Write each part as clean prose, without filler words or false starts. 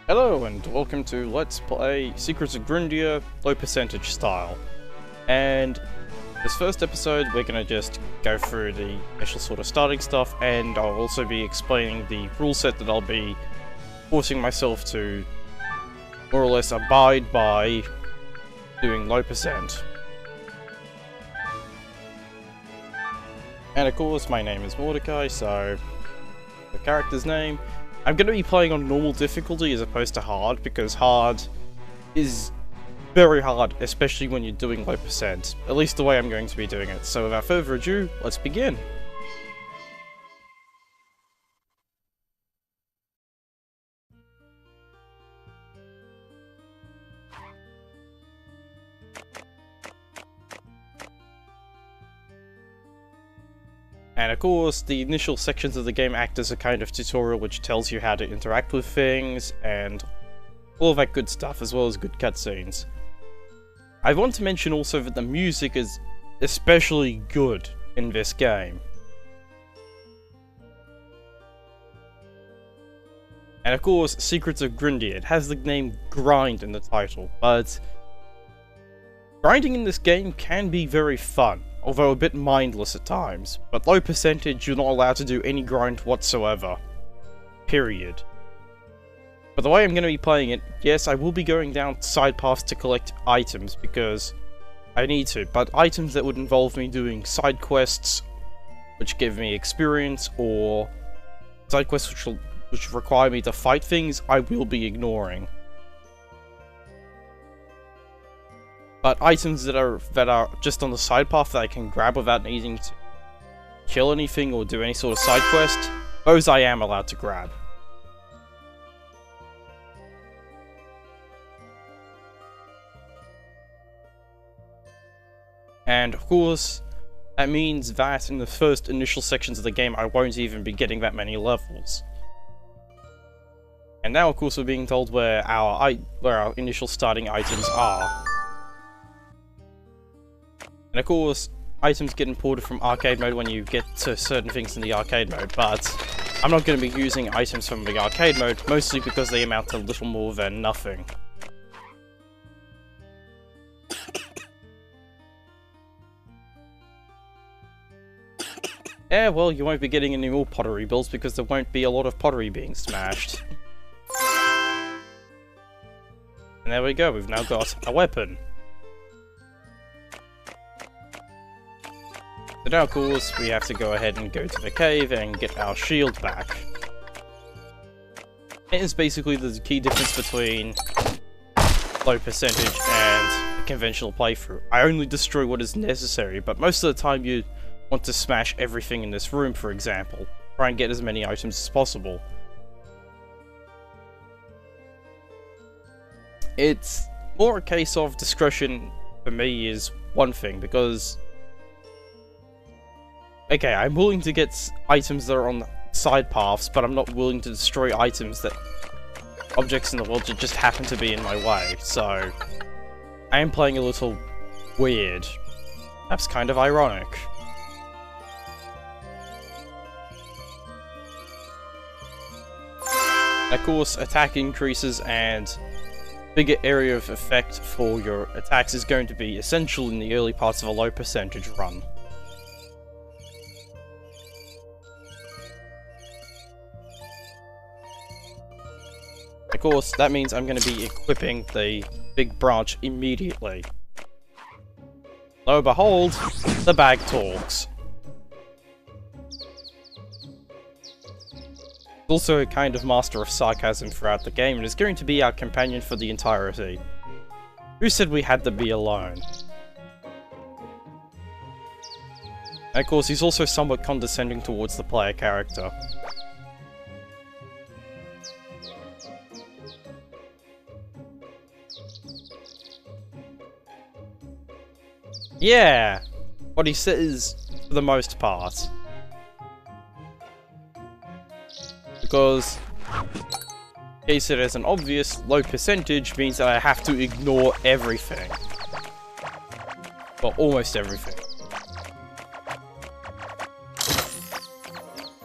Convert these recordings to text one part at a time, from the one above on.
Hello and welcome to Let's Play Secrets of Grindea low percentage style. And this first episode we're gonna just go through the initial sort of starting stuff, and I'll also be explaining the rule set that I'll be forcing myself to more or less abide by doing low percent. And of course my name is Mordecai, so the character's name. I'm going to be playing on normal difficulty as opposed to hard, because hard is very hard, especially when you're doing low percent. At least the way I'm going to be doing it. So without further ado, let's begin. And of course, the initial sections of the game act as a kind of tutorial which tells you how to interact with things, and all that good stuff, as well as good cutscenes. I want to mention also that the music is especially good in this game. And of course, Secrets of Grindea. It has the name Grind in the title, but grinding in this game can be very fun, although a bit mindless at times. But low percentage, you're not allowed to do any grind whatsoever. Period. But the way I'm going to be playing it, yes, I will be going down side paths to collect items, because I need to, but items that would involve me doing side quests, which give me experience, or side quests which require me to fight things, I will be ignoring. But items that are just on the side path that I can grab without needing to kill anything or do any sort of side quest, those I am allowed to grab. And of course, that means that in the first initial sections of the game I won't even be getting that many levels. And now of course we're being told where our initial starting items are. And of course, items get imported from arcade mode when you get to certain things in the arcade mode, but I'm not going to be using items from the arcade mode, mostly because they amount to little more than nothing. Yeah, well, you won't be getting any more pottery builds because there won't be a lot of pottery being smashed. And there we go, we've now got a weapon. So now, of course, we have to go ahead and go to the cave and get our shield back. It is basically the key difference between low percentage and a conventional playthrough. I only destroy what is necessary, but most of the time you want to smash everything in this room, for example. Try and get as many items as possible. It's more a case of discretion for me is one thing, because okay, I'm willing to get items that are on side paths, but I'm not willing to destroy items that objects in the world that just happen to be in my way, so I am playing a little weird. That's kind of ironic. Of course, attack increases and bigger area of effect for your attacks is going to be essential in the early parts of a low percentage run. Of course, that means I'm going to be equipping the big branch immediately. Lo and behold, the bag talks. It's also a kind of master of sarcasm throughout the game, and is going to be our companion for the entirety. Who said we had to be alone? And of course, he's also somewhat condescending towards the player character. Yeah, what he says for the most part. Because, in case it is an obvious, low percentage means that I have to ignore everything. Well, almost everything.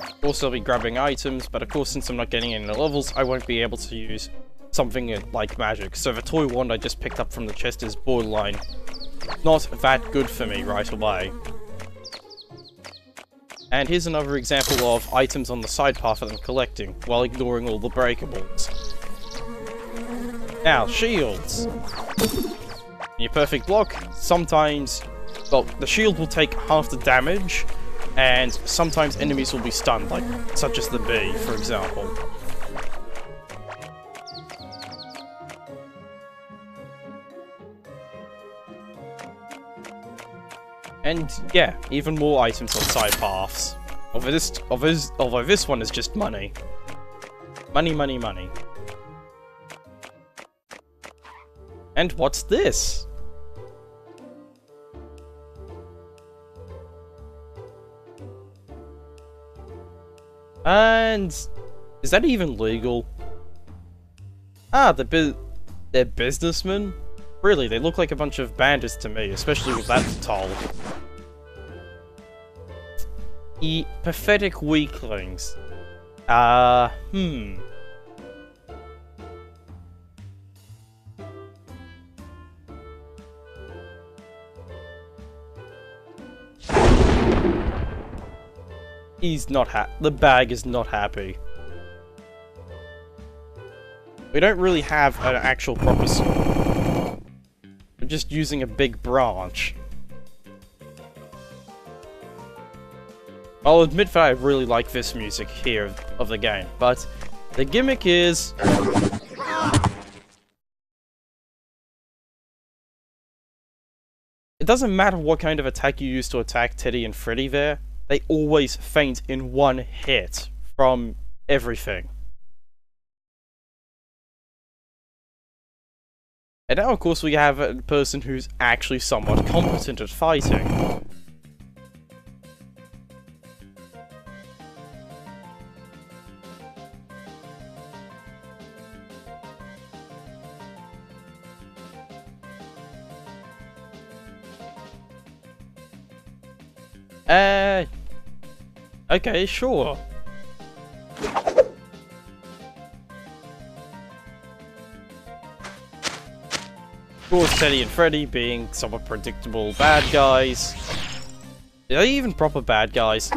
Of course I'll be grabbing items, but of course since I'm not getting any levels, I won't be able to use something like magic. So the toy wand I just picked up from the chest is borderline not that good for me right away. And here's another example of items on the side path that I'm collecting, while ignoring all the breakables. Now, shields! In your perfect block, sometimes, well, the shield will take half the damage, and sometimes enemies will be stunned, like, such as the bee, for example. And yeah, even more items on side paths. Although this one is just money. Money, money, money. And what's this? And is that even legal? Ah, they're businessmen? Really, they look like a bunch of bandits to me, especially with that toll. The pathetic weaklings. He's not the bag is not happy. We don't really have an actual proper sword. We're just using a big branch. I'll admit that I really like this music here of the game, but the gimmick is... It doesn't matter what kind of attack you use to attack Teddy and Freddy there, they always faint in one hit from everything. And now, of course, we have a person who's actually somewhat competent at fighting. Okay, sure. Of course, Teddy and Freddy being somewhat predictable bad guys. Are they even proper bad guys?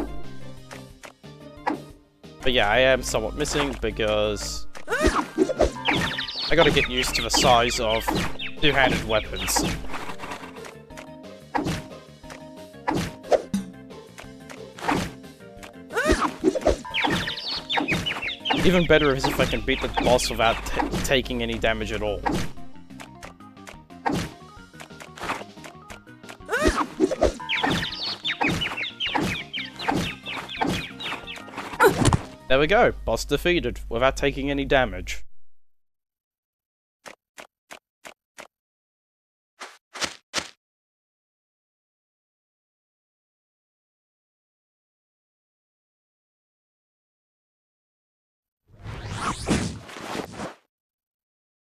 But yeah, I am somewhat missing because I gotta get used to the size of two-handed weapons. Even better is if I can beat the boss without taking any damage at all. There we go, boss defeated, without taking any damage.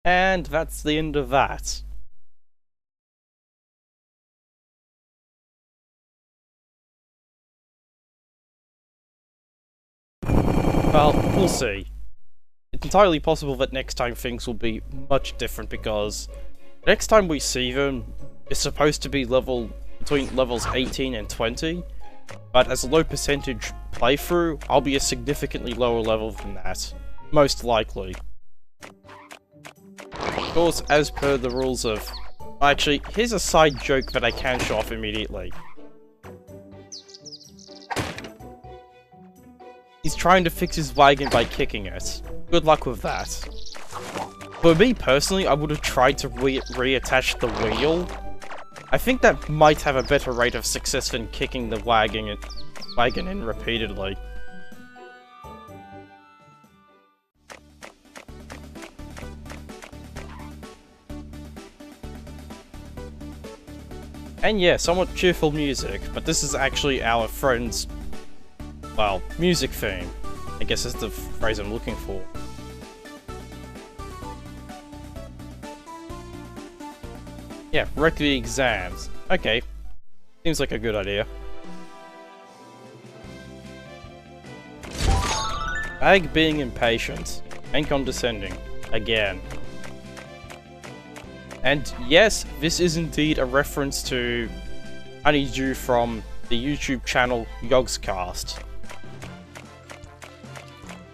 And that's the end of that. Well, we'll see. It's entirely possible that next time things will be much different because next time we see them, it's supposed to be between levels 18 and 20, but as a low percentage playthrough, I'll be a significantly lower level than that. Most likely. Of course, as per the rules of... Actually, here's a side joke that I can show off immediately. He's trying to fix his wagon by kicking it. Good luck with that. For me personally, I would have tried to reattach the wheel. I think that might have a better rate of success than kicking the wagon in repeatedly. And yeah, somewhat cheerful music, but this is actually our friend's, well, music theme. I guess is the phrase I'm looking for. Yeah, wreck the exams. Okay. Seems like a good idea. Bag being impatient and condescending. Again. And yes, this is indeed a reference to Honeydew from the YouTube channel Yogscast.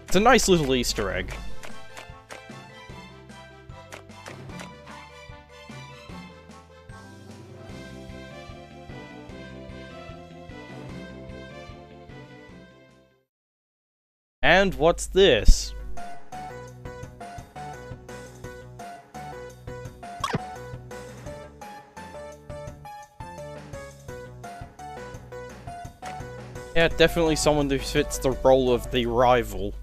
It's a nice little Easter egg. And what's this? Yeah, definitely someone who fits the role of the rival.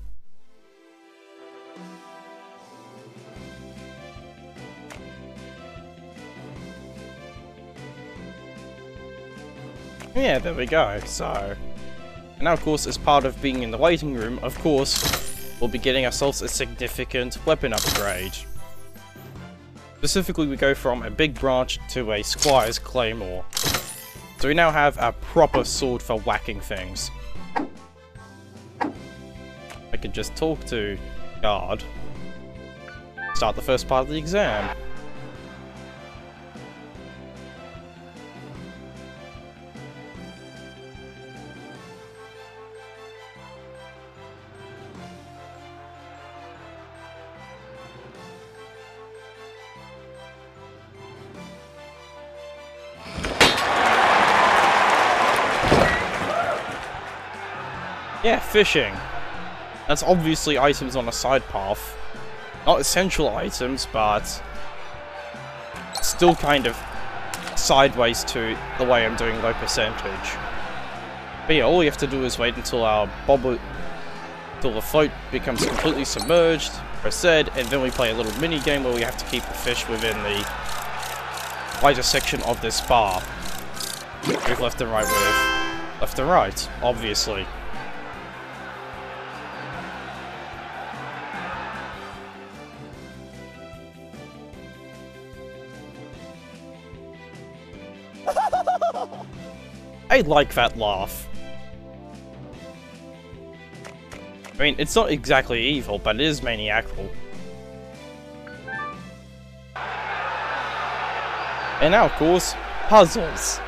Yeah, there we go, so... And now, of course, as part of being in the waiting room, of course, we'll be getting ourselves a significant weapon upgrade. Specifically, we go from a big branch to a squire's claymore. So we now have a proper sword for whacking things. I could just talk to guard. Start the first part of the exam. Yeah, fishing. That's obviously items on a side path. Not essential items, but still kind of sideways to the way I'm doing low percentage. But yeah, all we have to do is wait until our till the float becomes completely submerged, press Z, and then we play a little mini game where we have to keep the fish within the wider section of this bar. Move left and right with left and right, obviously. I like that laugh. I mean, it's not exactly evil, but it is maniacal. And now, of course, puzzles.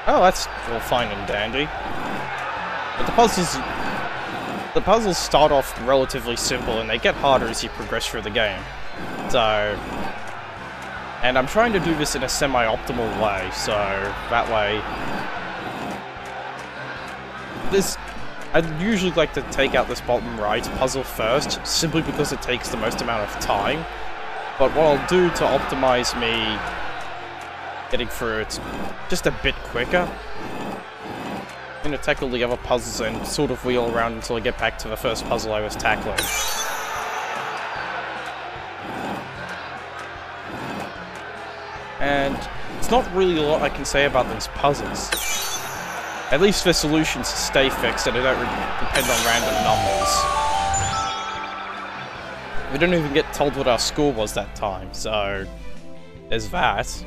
Oh, that's all fine and dandy. But the puzzles start off relatively simple and they get harder as you progress through the game. So, and I'm trying to do this in a semi-optimal way, so that way I'd usually like to take out this bottom right puzzle first, simply because it takes the most amount of time. But what I'll do to optimize me getting through it just a bit quicker, I'm going to tackle the other puzzles and sort of wheel around until I get back to the first puzzle I was tackling. And it's not really a lot I can say about these puzzles. At least their solutions stay fixed and they don't depend on random numbers. We don't even get told what our score was that time, so there's that.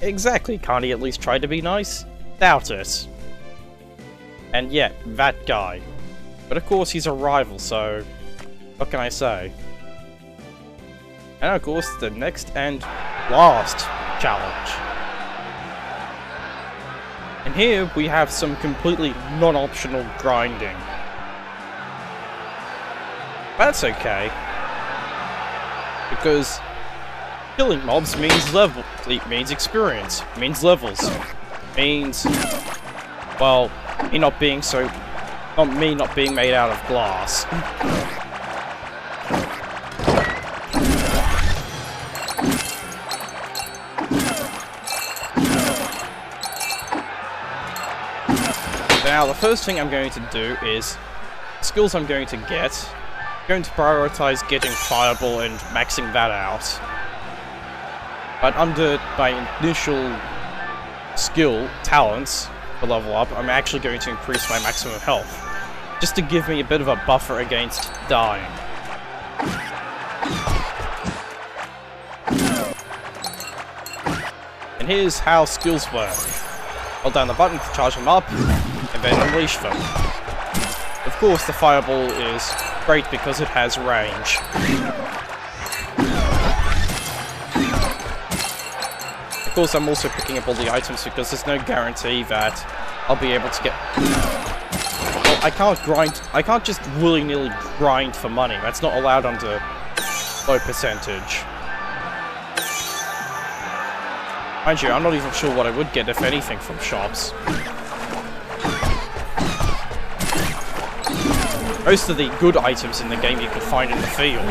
Exactly, can't he at least try to be nice? Doubt it. And yeah, that guy. But of course he's a rival, so what can I say? And of course, the next and last challenge. And here we have some completely non-optional grinding. That's okay. Because killing mobs means means experience, means levels, means, well, me not being made out of glass. Now, the first thing I'm going to do is, skills I'm going to get, I'm going to prioritize getting Fireball and maxing that out. But under my initial skill, talents, for level up, I'm actually going to increase my maximum health, just to give me a bit of a buffer against dying. And here's how skills work. Hold down the button to charge them up, and then unleash them. Of course, the fireball is great because it has range. Of course, I'm also picking up all the items because there's no guarantee that I'll be able to get... Well, I can't just willy-nilly grind for money. That's not allowed under low percentage. Mind you, I'm not even sure what I would get, if anything, from shops. Most of the good items in the game you can find in the field.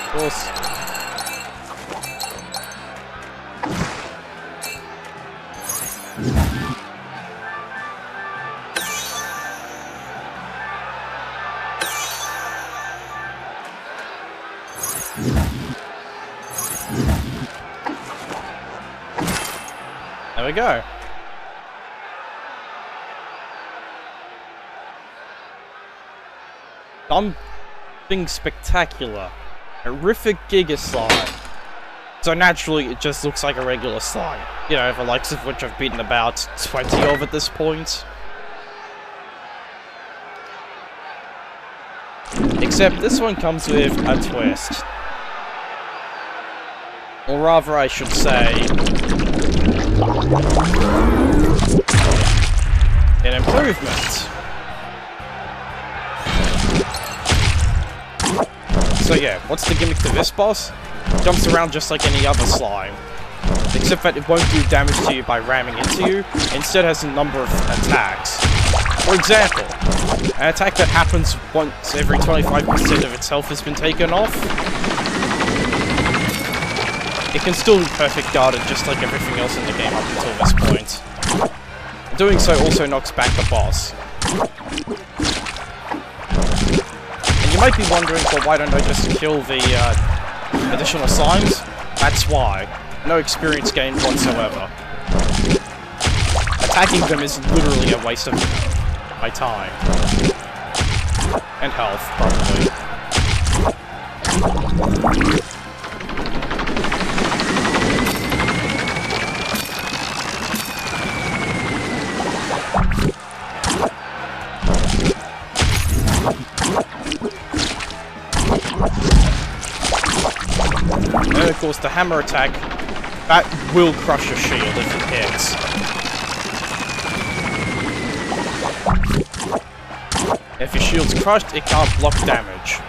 Of course. There we go. Something spectacular. Horrific Giga Slime. So naturally, it just looks like a regular slime. You know, the likes of which I've beaten about 20 of at this point. Except this one comes with a twist. Or rather, I should say... an improvement. So yeah, what's the gimmick to this boss? It jumps around just like any other slime. Except that it won't do damage to you by ramming into you, instead has a number of attacks. For example, an attack that happens once every 25% of its health has been taken off. It can still be perfect guarded just like everything else in the game up until this point. Doing so also knocks back the boss. And you might be wondering, well, why don't I just kill the additional slimes? That's why. No experience gained whatsoever. Attacking them is literally a waste of my time. And health, probably. And of course, the hammer attack, that will crush your shield if it hits. If your shield's crushed, it can't block damage.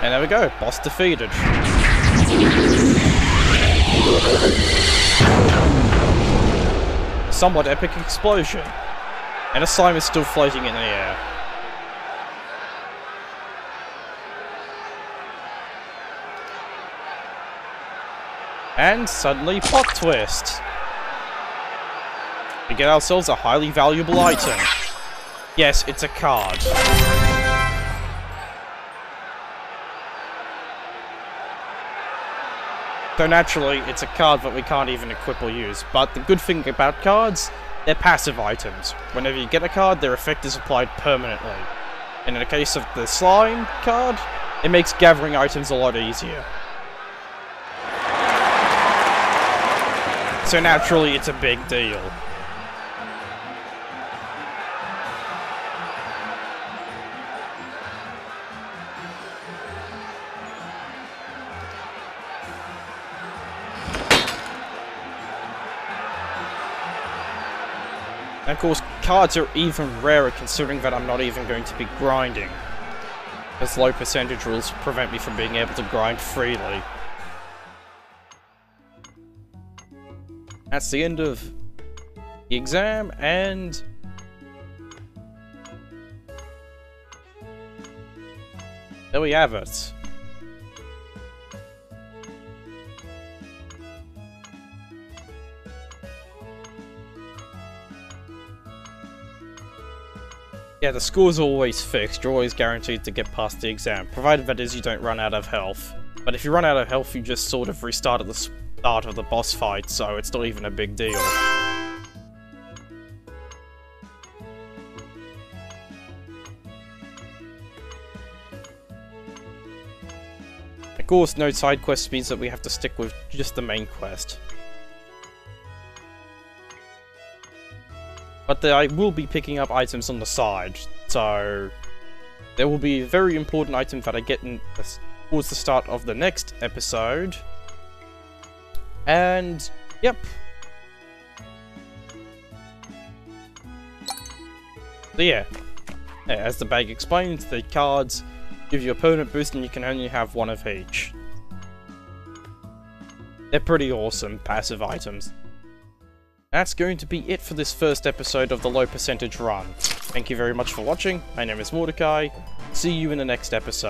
And there we go, boss defeated. Somewhat epic explosion. And a slime is still floating in the air. And suddenly, plot twist. We get ourselves a highly valuable item. Yes, it's a card. So naturally, it's a card that we can't even equip or use. But the good thing about cards, they're passive items. Whenever you get a card, their effect is applied permanently. And in the case of the slime card, it makes gathering items a lot easier. So naturally, it's a big deal. And of course, cards are even rarer considering that I'm not even going to be grinding. Because low percentage rules prevent me from being able to grind freely. That's the end of the exam, and there we have it. Yeah, the score's always fixed. You're always guaranteed to get past the exam, provided that is you don't run out of health. But if you run out of health, you just sort of restart at the start of the boss fight, so it's not even a big deal. Of course, no side quests means that we have to stick with just the main quest. But I will be picking up items on the side, so there will be a very important item that I get towards the start of the next episode. And, yep. So yeah, as the bag explains, the cards give you a permanent boost and you can only have one of each. They're pretty awesome passive items. That's going to be it for this first episode of the Low Percentage Run. Thank you very much for watching. My name is Mordecai. See you in the next episode.